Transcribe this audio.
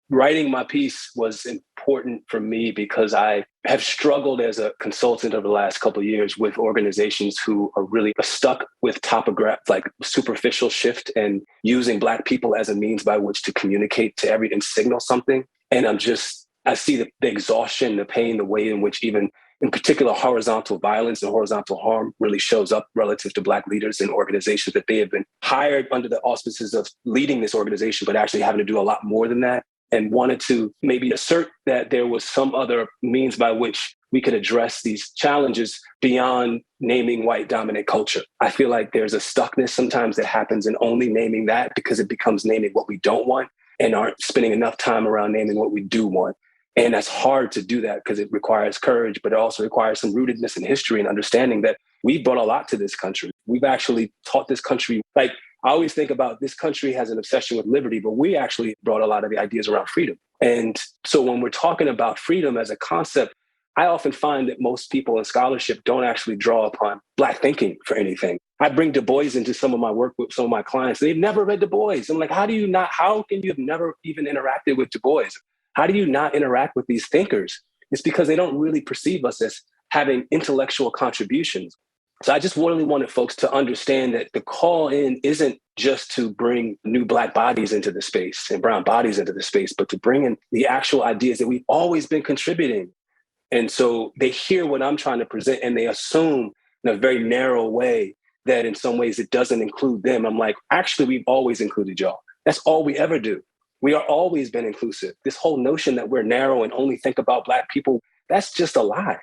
writing my piece was important for me because I have struggled as a consultant over the last couple of years with organizations who are really stuck with like superficial shift and using Black people as a means by which to communicate to and signal something. And I see the exhaustion, the pain, the way in which even in particular horizontal violence and horizontal harm really shows up relative to Black leaders and organizations that they have been hired under the auspices of leading this organization, but actually having to do a lot more than that. And wanted to maybe assert that there was some other means by which we could address these challenges beyond naming white dominant culture. I feel like there's a stuckness sometimes that happens in only naming that because it becomes naming what we don't want and aren't spending enough time around naming what we do want. And that's hard to do that because it requires courage, but it also requires some rootedness in history and understanding that we've brought a lot to this country. We've actually taught this country, like, I always think about this country has an obsession with liberty, but we actually brought a lot of the ideas around freedom. And so when we're talking about freedom as a concept, I often find that most people in scholarship don't actually draw upon Black thinking for anything. I bring Du Bois into some of my work with some of my clients. They've never read Du Bois. I'm like, how can you have never even interacted with Du Bois? How do you not interact with these thinkers? It's because they don't really perceive us as having intellectual contributions. So I just really wanted folks to understand that the call in isn't just to bring new Black bodies into the space and brown bodies into the space, but to bring in the actual ideas that we've always been contributing. And so they hear what I'm trying to present and they assume in a very narrow way that in some ways it doesn't include them. I'm like, actually, we've always included y'all. That's all we ever do. We are always been inclusive. This whole notion that we're narrow and only think about Black people, that's just a lie.